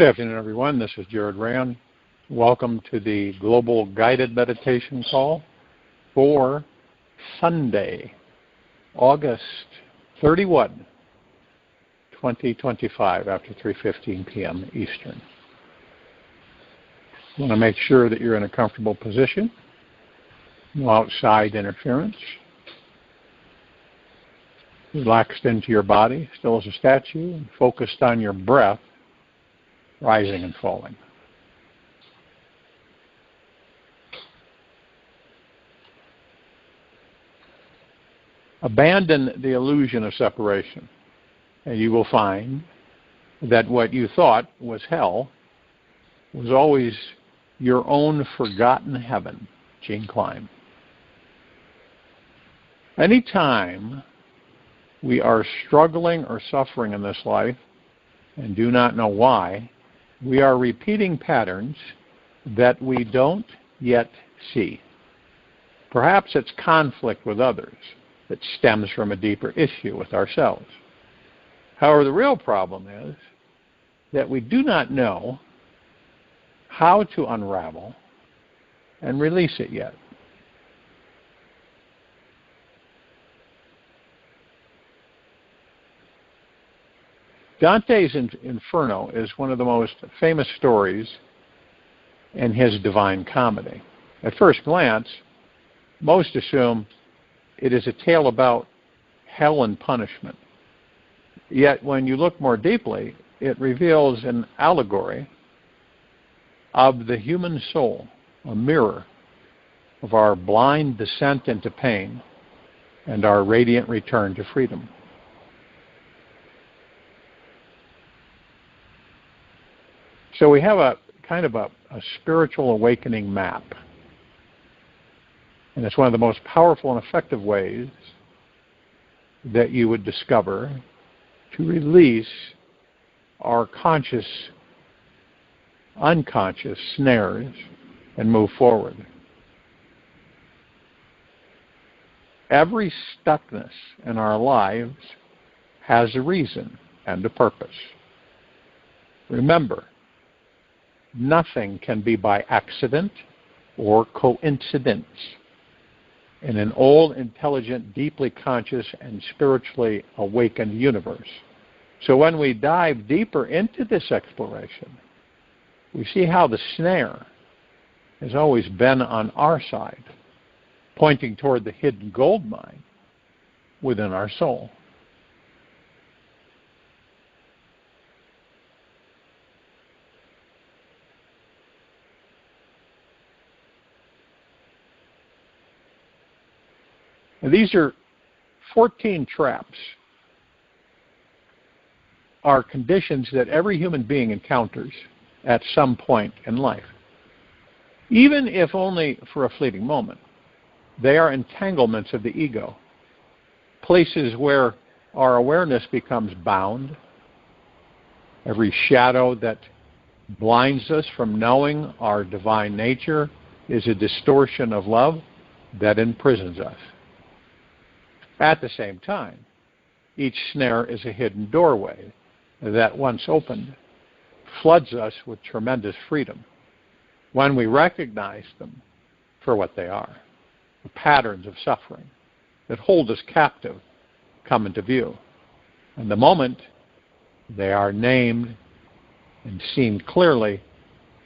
Good afternoon, everyone. This is Jared Rand. Welcome to the Global Guided Meditation Call for Sunday, August 31, 2025, after 3:15 p.m. Eastern. You want to make sure that you're in a comfortable position. No outside interference. Relaxed into your body, still as a statue, and focused on your breath, rising and falling. Abandon the illusion of separation, and you will find that what you thought was hell was always your own forgotten heaven. Gene Klein. Anytime we are struggling or suffering in this life and do not know why, we are repeating patterns that we don't yet see. Perhaps it's conflict with others that stems from a deeper issue with ourselves. However, the real problem is that we do not know how to unravel and release it yet. Dante's Inferno is one of the most famous stories in his Divine Comedy. At first glance, most assume it is a tale about hell and punishment. Yet when you look more deeply, it reveals an allegory of the human soul, a mirror of our blind descent into pain and our radiant return to freedom. So we have a kind of a spiritual awakening map. And it's one of the most powerful and effective ways that you would discover to release our conscious, unconscious snares and move forward. Every stuckness in our lives has a reason and a purpose. Remember, nothing can be by accident or coincidence in an old, intelligent, deeply conscious, and spiritually awakened universe. So when we dive deeper into this exploration, we see how the snare has always been on our side, pointing toward the hidden gold mine within our soul. And these are 14 traps, are conditions that every human being encounters at some point in life. Even if only for a fleeting moment, they are entanglements of the ego, places where our awareness becomes bound. Every shadow that blinds us from knowing our divine nature is a distortion of love that imprisons us. At the same time, each snare is a hidden doorway that, once opened, floods us with tremendous freedom when we recognize them for what they are. The patterns of suffering that hold us captive come into view. And the moment they are named and seen clearly,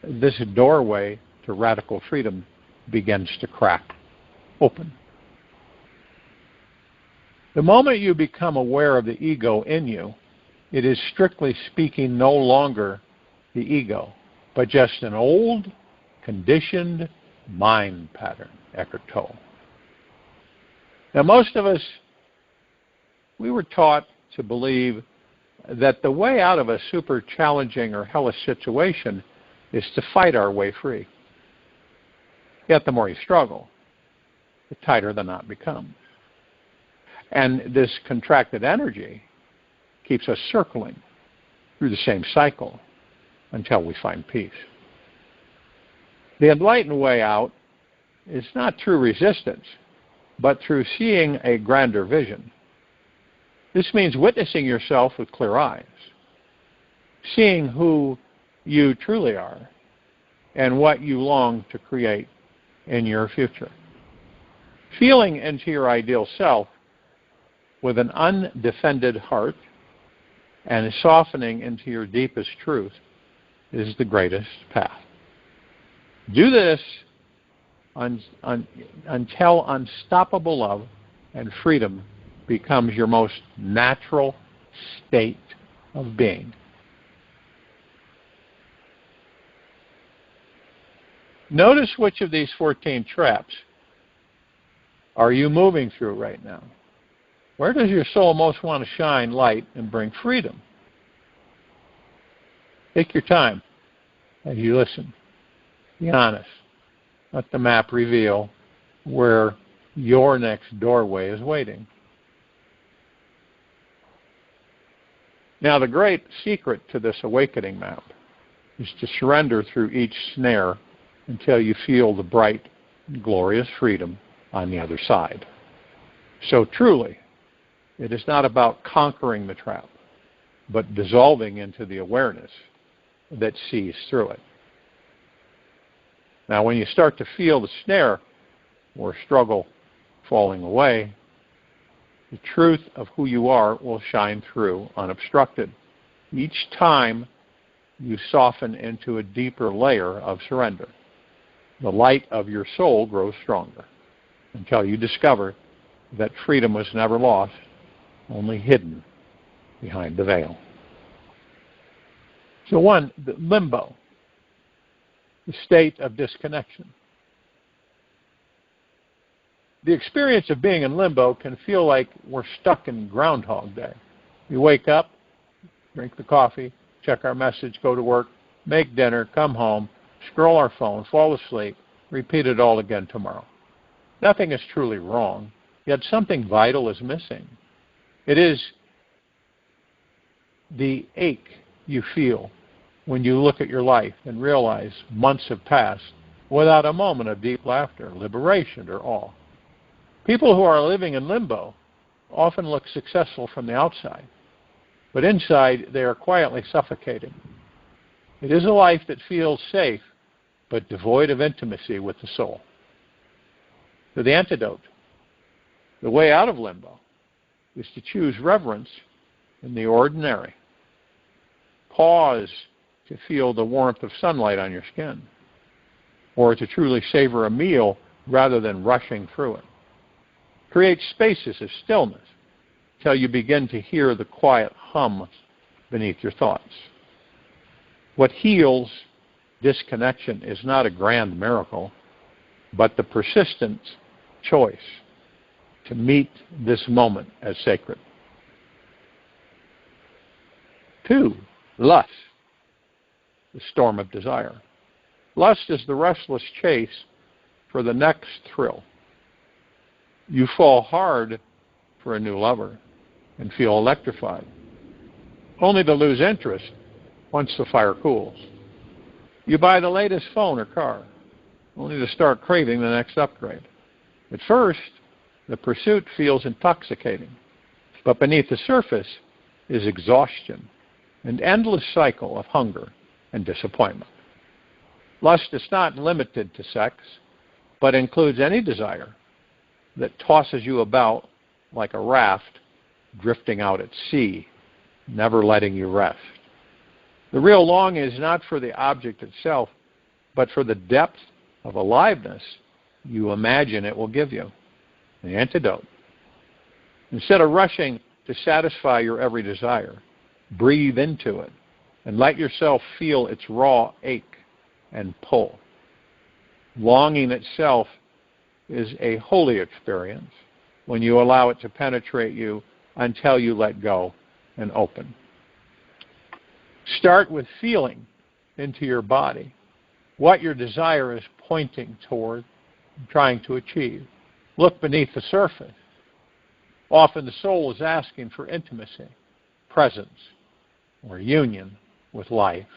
this doorway to radical freedom begins to crack open. The moment you become aware of the ego in you, it is strictly speaking no longer the ego, but just an old, conditioned mind pattern, Eckhart Tolle. Now, most of us, we were taught to believe that the way out of a super challenging or hellish situation is to fight our way free. Yet the more you struggle, the tighter the knot becomes. And this contracted energy keeps us circling through the same cycle until we find peace. The enlightened way out is not through resistance, but through seeing a grander vision. This means witnessing yourself with clear eyes, seeing who you truly are and what you long to create in your future. Feeling into your ideal self with an undefended heart and softening into your deepest truth is the greatest path. Do this until unstoppable love and freedom becomes your most natural state of being. Notice which of these 14 traps are you moving through right now? Where does your soul most want to shine light and bring freedom? Take your time as you listen. Be honest. Let the map reveal where your next doorway is waiting. Now, the great secret to this awakening map is to surrender through each snare until you feel the bright, glorious freedom on the other side. So truly, it is not about conquering the trap, but dissolving into the awareness that sees through it. Now, when you start to feel the snare or struggle falling away, the truth of who you are will shine through unobstructed. Each time you soften into a deeper layer of surrender, the light of your soul grows stronger until you discover that freedom was never lost, only hidden behind the veil. So one, the limbo, the state of disconnection. The experience of being in limbo can feel like we're stuck in Groundhog Day. We wake up, drink the coffee, check our message, go to work, make dinner, come home, scroll our phone, fall asleep, repeat it all again tomorrow. Nothing is truly wrong, yet something vital is missing. It is the ache you feel when you look at your life and realize months have passed without a moment of deep laughter, liberation, or awe. People who are living in limbo often look successful from the outside, but inside they are quietly suffocating. It is a life that feels safe, but devoid of intimacy with the soul. So the antidote, the way out of limbo, is to choose reverence in the ordinary. Pause to feel the warmth of sunlight on your skin, or to truly savor a meal rather than rushing through it. Create spaces of stillness till you begin to hear the quiet hum beneath your thoughts. What heals disconnection is not a grand miracle, but the persistent choice to meet this moment as sacred. 2, lust, the storm of desire. Lust is the restless chase for the next thrill. You fall hard for a new lover and feel electrified, only to lose interest once the fire cools. You buy the latest phone or car, only to start craving the next upgrade. At first, the pursuit feels intoxicating, but beneath the surface is exhaustion, an endless cycle of hunger and disappointment. Lust is not limited to sex, but includes any desire that tosses you about like a raft drifting out at sea, never letting you rest. The real longing is not for the object itself, but for the depth of aliveness you imagine it will give you. The antidote. Instead of rushing to satisfy your every desire, breathe into it and let yourself feel its raw ache and pull. Longing itself is a holy experience when you allow it to penetrate you until you let go and open. Start with feeling into your body what your desire is pointing toward, trying to achieve. Look beneath the surface. Often the soul is asking for intimacy, presence, or union with life,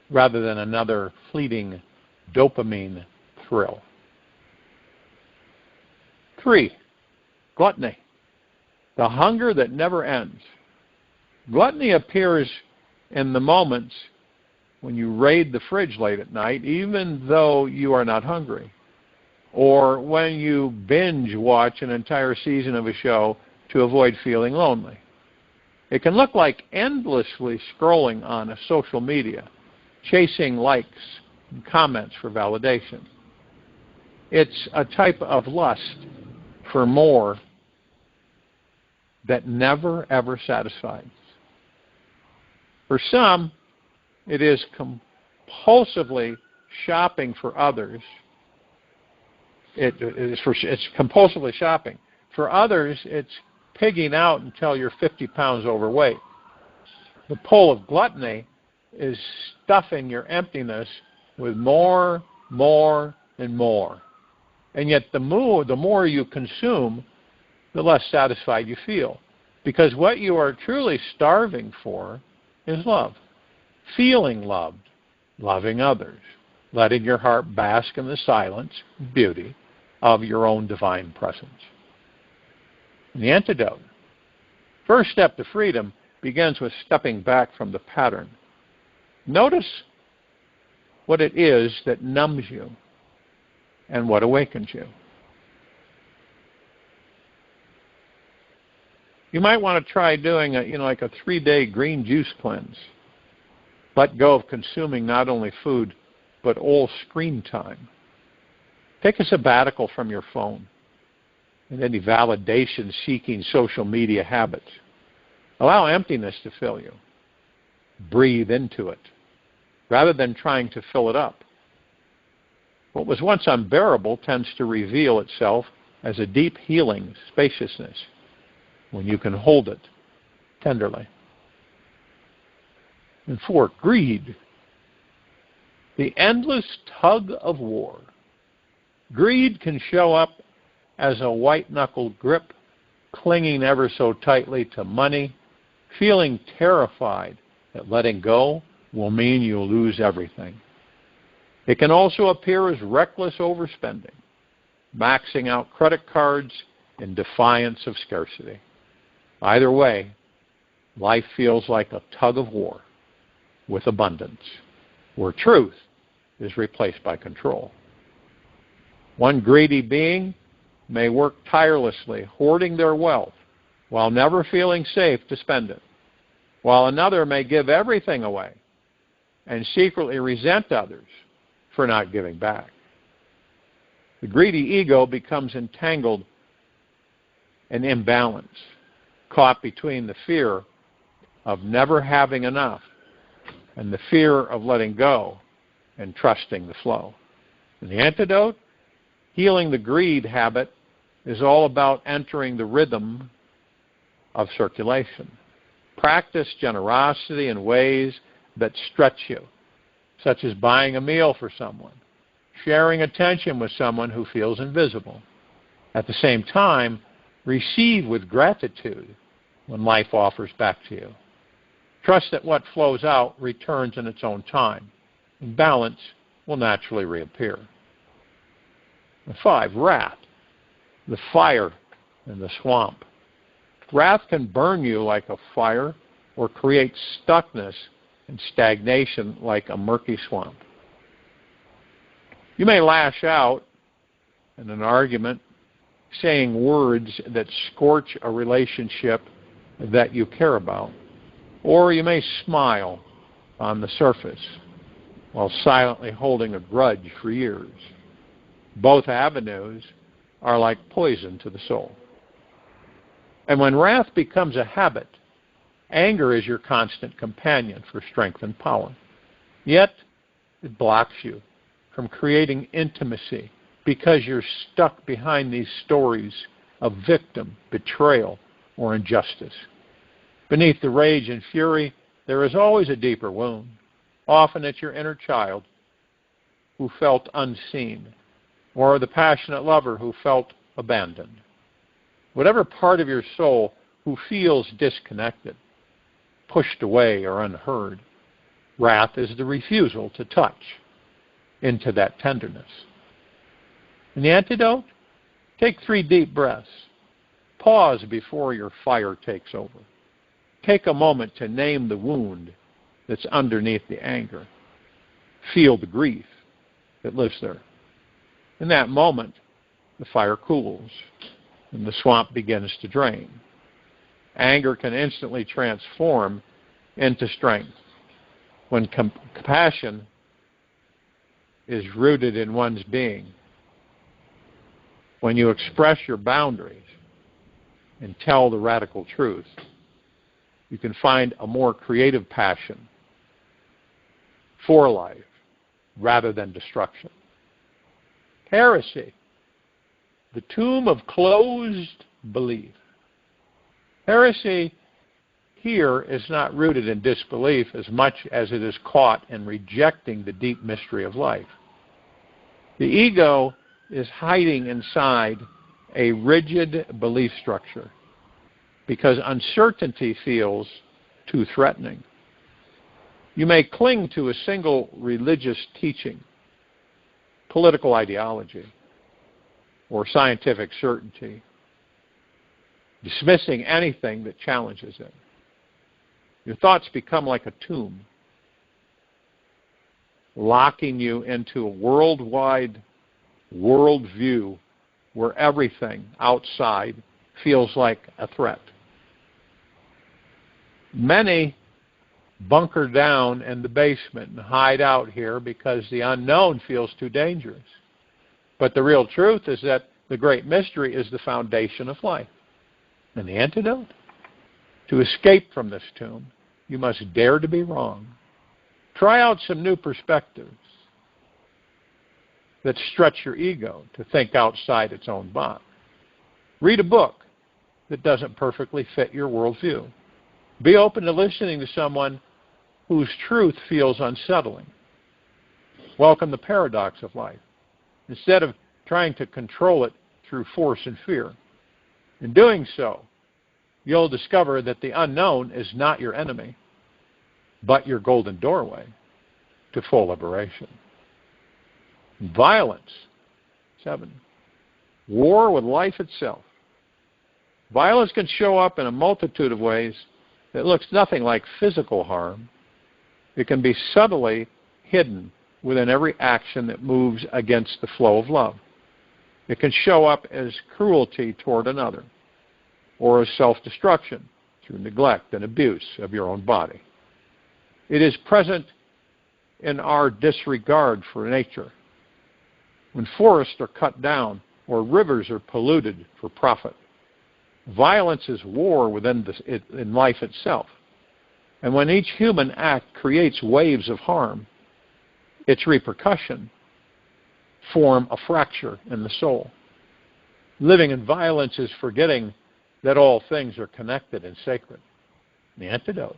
rather than another fleeting dopamine thrill. 3, gluttony, the hunger that never ends. Gluttony appears in the moments when you raid the fridge late at night, even though you are not hungry. Or when you binge watch an entire season of a show to avoid feeling lonely. It can look like endlessly scrolling on a social media, chasing likes and comments for validation. It's a type of lust for more that never, ever satisfies. For some, it is compulsively shopping for others. It's compulsively shopping. For others, it's pigging out until you're 50 pounds overweight. The pull of gluttony is stuffing your emptiness with more, and more. And yet the more you consume, the less satisfied you feel. Because what you are truly starving for is love. Feeling loved, loving others, letting your heart bask in the silence, beauty of your own divine presence. And the antidote. First step to freedom begins with stepping back from the pattern. Notice what it is that numbs you and what awakens you. You might want to try doing a 3-day green juice cleanse. Let go of consuming not only food, but all screen time. Take a sabbatical from your phone and any validation-seeking social media habits. Allow emptiness to fill you. Breathe into it, rather than trying to fill it up. What was once unbearable tends to reveal itself as a deep healing spaciousness when you can hold it tenderly. And 4, greed. The endless tug of war. Greed can show up as a white-knuckled grip, clinging ever so tightly to money, feeling terrified that letting go will mean you'll lose everything. It can also appear as reckless overspending, maxing out credit cards in defiance of scarcity. Either way, life feels like a tug of war with abundance, where truth is replaced by control. One greedy being may work tirelessly, hoarding their wealth, while never feeling safe to spend it, while another may give everything away and secretly resent others for not giving back. The greedy ego becomes entangled and imbalanced, caught between the fear of never having enough and the fear of letting go and trusting the flow. And the antidote? Healing the greed habit is all about entering the rhythm of circulation. Practice generosity in ways that stretch you, such as buying a meal for someone, sharing attention with someone who feels invisible. At the same time, receive with gratitude when life offers back to you. Trust that what flows out returns in its own time, and balance will naturally reappear. And 5, wrath, the fire in the swamp. Wrath can burn you like a fire or create stuckness and stagnation like a murky swamp. You may lash out in an argument, saying words that scorch a relationship that you care about. Or you may smile on the surface while silently holding a grudge for years. Both avenues are like poison to the soul. And when wrath becomes a habit, anger is your constant companion for strength and power. Yet, it blocks you from creating intimacy because you're stuck behind these stories of victim, betrayal, or injustice. Beneath the rage and fury, there is always a deeper wound. Often it's your inner child who felt unseen, or the passionate lover who felt abandoned. Whatever part of your soul who feels disconnected, pushed away, or unheard, wrath is the refusal to touch into that tenderness. And the antidote? Take 3 deep breaths. Pause before your fire takes over. Take a moment to name the wound that's underneath the anger. feel the grief that lives there. In that moment, the fire cools and the swamp begins to drain. Anger can instantly transform into strength when compassion is rooted in one's being. When you express your boundaries and tell the radical truth, you can find a more creative passion for life rather than destruction. Heresy, the tomb of closed belief. Heresy here is not rooted in disbelief as much as it is caught in rejecting the deep mystery of life. The ego is hiding inside a rigid belief structure because uncertainty feels too threatening. You may cling to a single religious teaching, political ideology, or scientific certainty, dismissing anything that challenges it. Your thoughts become like a tomb, locking you into a worldwide worldview where everything outside feels like a threat. Many bunker down in the basement and hide out here because the unknown feels too dangerous. But the real truth is that the great mystery is the foundation of life. And the antidote? To escape from this tomb, you must dare to be wrong. Try out some new perspectives that stretch your ego to think outside its own box. Read a book that doesn't perfectly fit your worldview. Be open to listening to someone whose truth feels unsettling. Welcome the paradox of life, instead of trying to control it through force and fear. In doing so, you'll discover that the unknown is not your enemy, but your golden doorway to full liberation. Violence. 7. War with life itself. Violence can show up in a multitude of ways that looks nothing like physical harm. It can be subtly hidden within every action that moves against the flow of love. It can show up as cruelty toward another, or as self-destruction through neglect and abuse of your own body. It is present in our disregard for nature. When forests are cut down or rivers are polluted for profit. Violence is war within in life itself. And when each human act creates waves of harm, its repercussion form a fracture in the soul. Living in violence is forgetting that all things are connected and sacred. The antidote.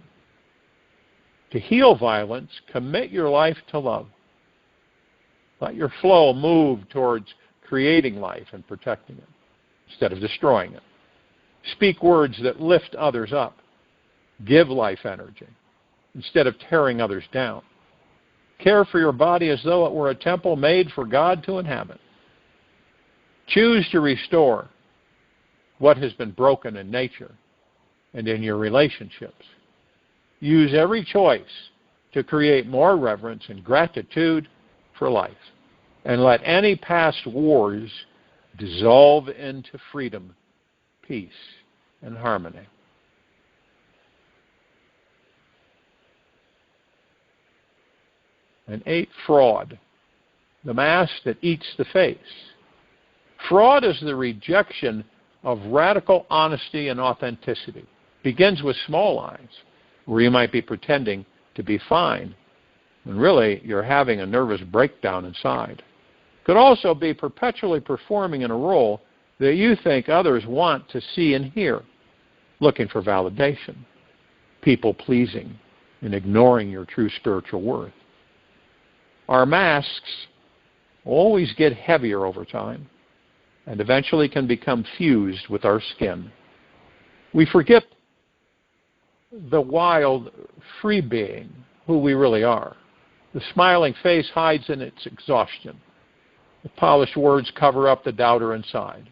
To heal violence, commit your life to love. Let your flow move towards creating life and protecting it instead of destroying it. Speak words that lift others up. Give life energy instead of tearing others down. Care for your body as though it were a temple made for God to inhabit. Choose to restore what has been broken in nature and in your relationships. Use every choice to create more reverence and gratitude for life. And let any past wars dissolve into freedom, peace, and harmony. And 8, fraud, the mask that eats the face. Fraud is the rejection of radical honesty and authenticity. It begins with small lies, where you might be pretending to be fine, when really you're having a nervous breakdown inside. It could also be perpetually performing in a role that you think others want to see and hear, looking for validation, people-pleasing, and ignoring your true spiritual worth. Our masks always get heavier over time and eventually can become fused with our skin. We forget the wild, free being, who we really are. The smiling face hides in its exhaustion. The polished words cover up the doubter inside.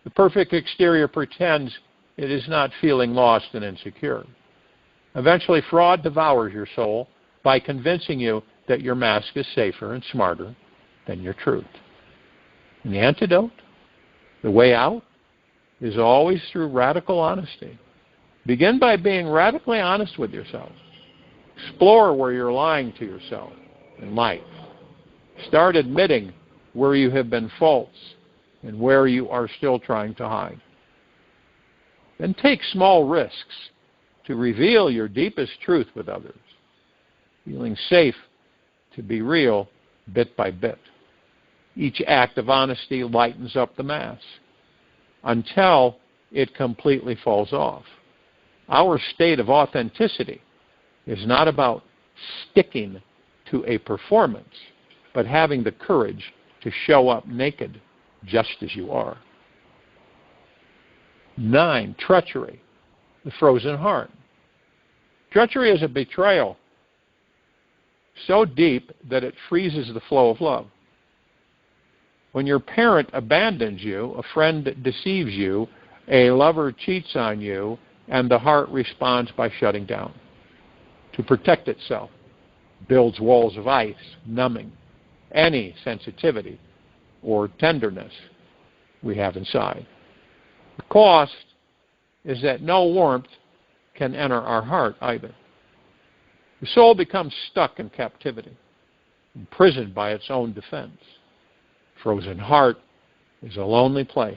The perfect exterior pretends it is not feeling lost and insecure. Eventually, fraud devours your soul by convincing you that your mask is safer and smarter than your truth. And the antidote, the way out, is always through radical honesty. Begin by being radically honest with yourself. Explore where you're lying to yourself in life. Start admitting where you have been false and where you are still trying to hide. Then take small risks to reveal your deepest truth with others, feeling safe to be real bit by bit. Each act of honesty lightens up the mass until it completely falls off. Our state of authenticity is not about sticking to a performance, but having the courage to show up naked just as you are. 9, treachery, the frozen heart. Treachery is a betrayal so deep that it freezes the flow of love. When your parent abandons you, a friend deceives you, a lover cheats on you, and the heart responds by shutting down. To protect itself, builds walls of ice, numbing any sensitivity or tenderness we have inside. The cost is that no warmth can enter our heart either. The soul becomes stuck in captivity, imprisoned by its own defense. Frozen heart is a lonely place,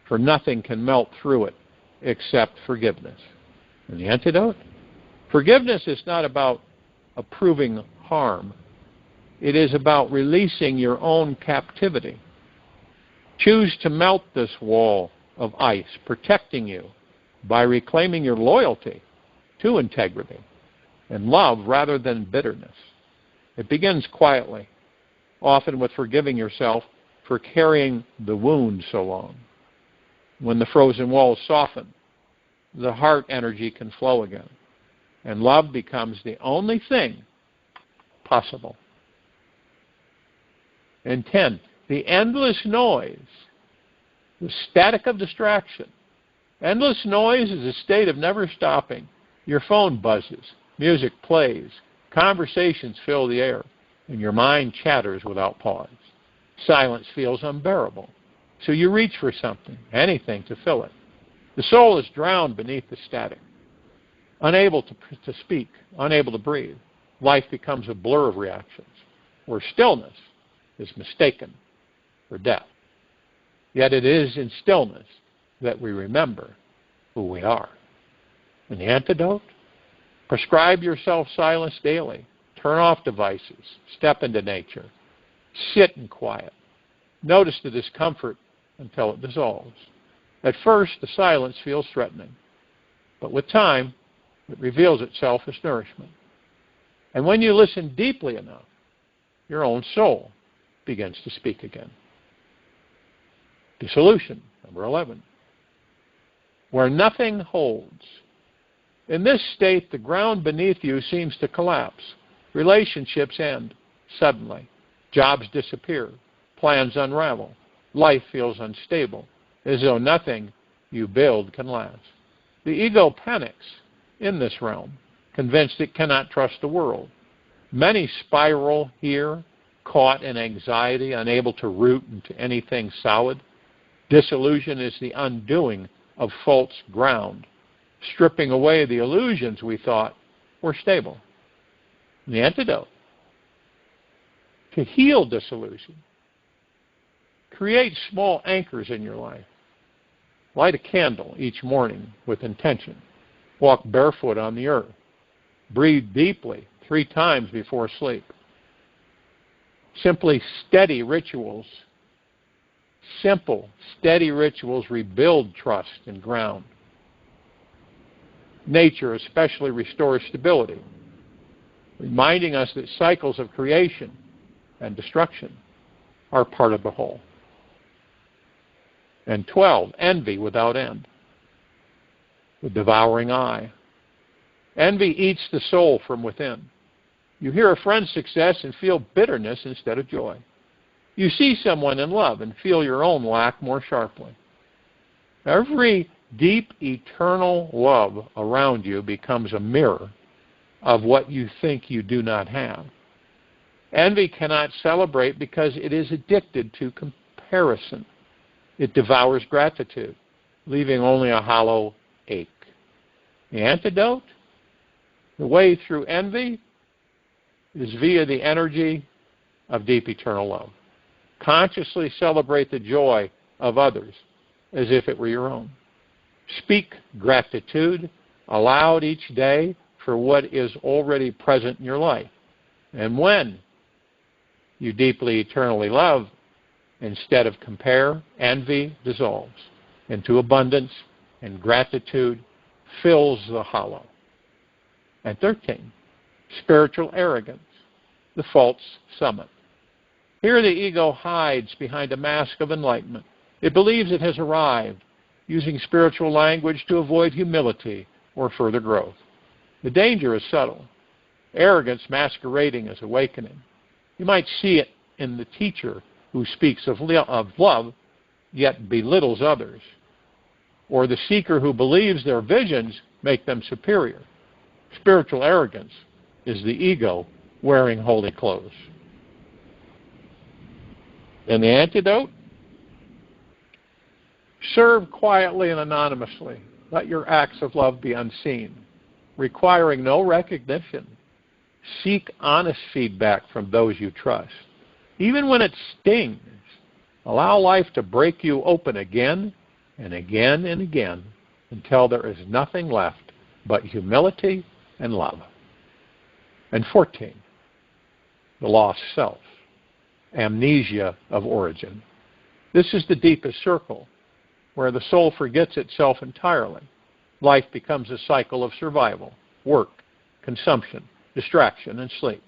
for nothing can melt through it except forgiveness. And the antidote? Forgiveness is not about approving harm. It is about releasing your own captivity. Choose to melt this wall of ice, protecting you by reclaiming your loyalty to integrity and love rather than bitterness. It begins quietly, often with forgiving yourself for carrying the wound so long. When the frozen walls soften, the heart energy can flow again, and love becomes the only thing possible. And 10, the endless noise, the static of distraction. Endless noise is a state of never stopping. Your phone buzzes, music plays, conversations fill the air, and your mind chatters without pause. Silence feels unbearable, so you reach for something, anything to fill it. The soul is drowned beneath the static, unable to speak, unable to breathe. Life becomes a blur of reactions, where stillness is mistaken for death. Yet it is in stillness that we remember who we are. And the antidote? Prescribe yourself silence daily. Turn off devices. Step into nature. Sit in quiet. Notice the discomfort until it dissolves. At first, the silence feels threatening, but with time, it reveals itself as nourishment. And when you listen deeply enough, your own soul begins to speak again. Dissolution, number 11. Where nothing holds. In this state, the ground beneath you seems to collapse. Relationships end suddenly. Jobs disappear. Plans unravel. Life feels unstable, as though nothing you build can last. The ego panics in this realm, convinced it cannot trust the world. Many spiral here, caught in anxiety, unable to root into anything solid. Dissolution is the undoing of false ground, stripping away the illusions we thought were stable. The antidote: to heal dissolution, create small anchors in your life. Light a candle each morning with intention. Walk barefoot on the earth. Breathe deeply 3 times before sleep. Simple, steady rituals rebuild trust and ground. Nature especially restores stability, reminding us that cycles of creation and destruction are part of the whole. And 12, envy without end. The devouring eye. Envy eats the soul from within. You hear a friend's success and feel bitterness instead of joy. You see someone in love and feel your own lack more sharply. Every deep, eternal love around you becomes a mirror of what you think you do not have. Envy cannot celebrate because it is addicted to comparison. It devours gratitude, leaving only a hollow ache. The antidote? The way through envy is via the energy of deep eternal love. Consciously celebrate the joy of others as if it were your own. Speak gratitude aloud each day for what is already present in your life. And when you deeply, eternally love, instead of compare, envy dissolves into abundance, and gratitude fills the hollow. And 13, spiritual arrogance, the false summit. Here the ego hides behind a mask of enlightenment. It believes it has arrived, using spiritual language to avoid humility or further growth. The danger is subtle. Arrogance masquerading as awakening. You might see it in the teacher who speaks of love, yet belittles others, or the seeker who believes their visions make them superior. Spiritual arrogance is the ego wearing holy clothes. And the antidote? Serve quietly and anonymously. Let your acts of love be unseen, requiring no recognition. Seek honest feedback from those you trust. Even when it stings, allow life to break you open again and again and again until there is nothing left but humility and love. And 14, the lost self, amnesia of origin. This is the deepest circle, where the soul forgets itself entirely. Life becomes a cycle of survival, work, consumption, distraction, and sleep,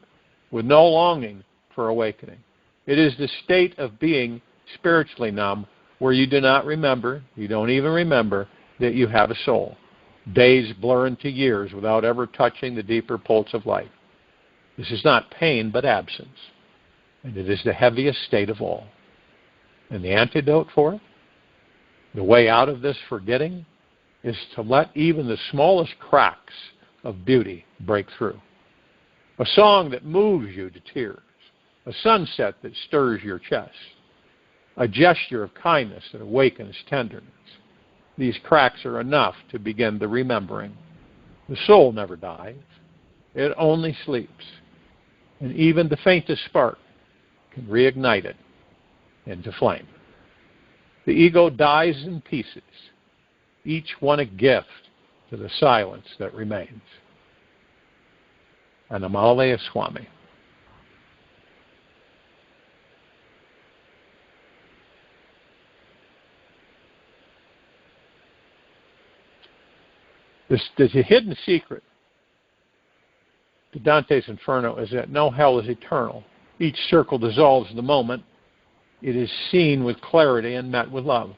with no longing for awakening. It is the state of being spiritually numb, where you do not remember, you don't even remember, that you have a soul. Days blur into years without ever touching the deeper pulse of life. This is not pain, but absence. And it is the heaviest state of all. And the antidote for it? The way out of this forgetting is to let even the smallest cracks of beauty break through. A song that moves you to tears. A sunset that stirs your chest. A gesture of kindness that awakens tenderness. These cracks are enough to begin the remembering. The soul never dies. It only sleeps. And even the faintest spark can reignite it into flame. The ego dies in pieces, each one a gift to the silence that remains. Anamalaya Swami. The hidden secret to Dante's Inferno is that no hell is eternal. Each circle dissolves the moment it is seen with clarity and met with love.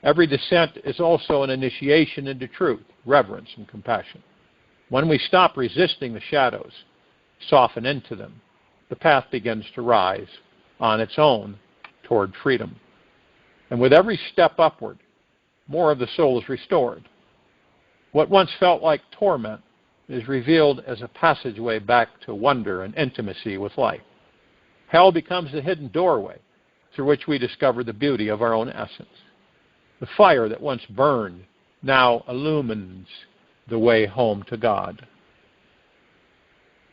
Every descent is also an initiation into truth, reverence, and compassion. When we stop resisting the shadows, soften into them, the path begins to rise on its own toward freedom. And with every step upward, more of the soul is restored. What once felt like torment is revealed as a passageway back to wonder and intimacy with life. Hell becomes the hidden doorway through which we discover the beauty of our own essence. The fire that once burned now illumines the way home to God.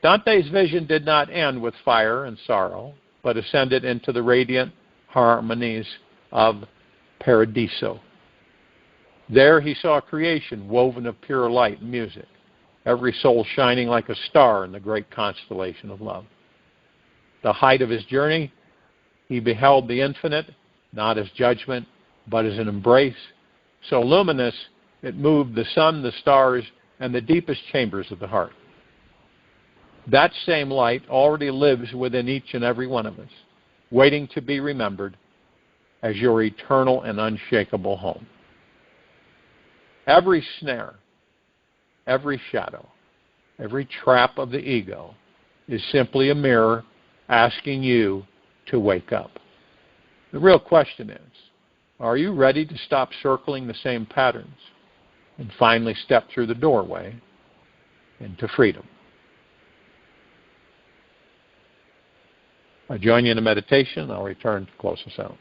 Dante's vision did not end with fire and sorrow, but ascended into the radiant harmonies of Paradiso. There he saw creation woven of pure light and music, every soul shining like a star in the great constellation of love. The height of his journey, he beheld the infinite, not as judgment, but as an embrace, so luminous it moved the sun, the stars, and the deepest chambers of the heart. That same light already lives within each and every one of us, waiting to be remembered as your eternal and unshakable home. Every snare, every shadow, every trap of the ego is simply a mirror asking you to wake up. The real question is, are you ready to stop circling the same patterns and finally step through the doorway into freedom? I join you in a meditation. I'll return to close us out.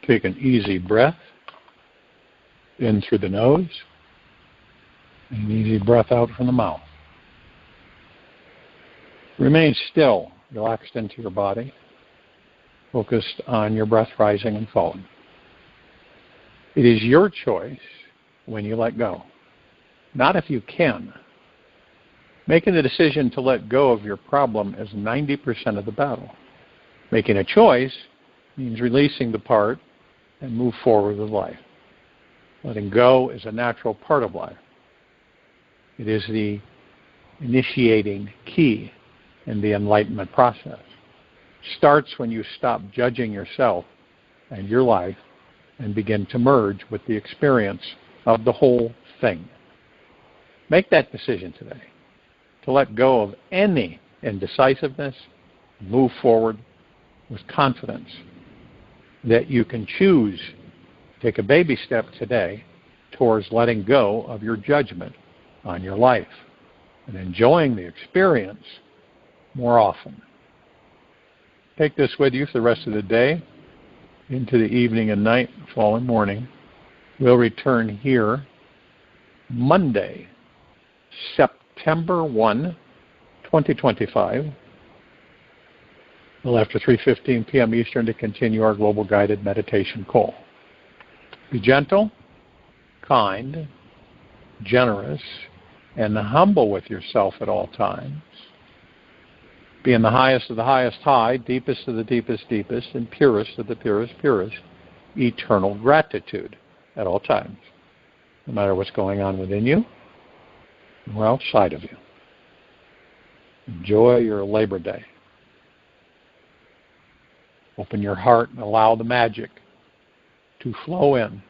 Take an easy breath in through the nose, and an easy breath out from the mouth. Remain still, relaxed into your body, focused on your breath rising and falling. It is your choice when you let go, not if you can. Making the decision to let go of your problem is 90% of the battle. Making a choice means releasing the part and move forward with life. Letting go is a natural part of life. It is the initiating key in the enlightenment process. It starts when you stop judging yourself and your life and begin to merge with the experience of the whole thing. Make that decision today to let go of any indecisiveness, move forward with confidence that you can choose to take a baby step today towards letting go of your judgment on your life and enjoying the experience more often. Take this with you for the rest of the day, into the evening and night, fall and morning. We'll return here Monday, September 1, 2025, a little after 3:15 p.m. Eastern, to continue our global guided meditation call. Be gentle, kind, generous, and humble with yourself at all times. Be in the highest of the highest high, deepest of the deepest deepest, and purest of the purest purest, eternal gratitude at all times, no matter what's going on within you or outside of you. Enjoy your Labor Day. Open your heart and allow the magic to flow in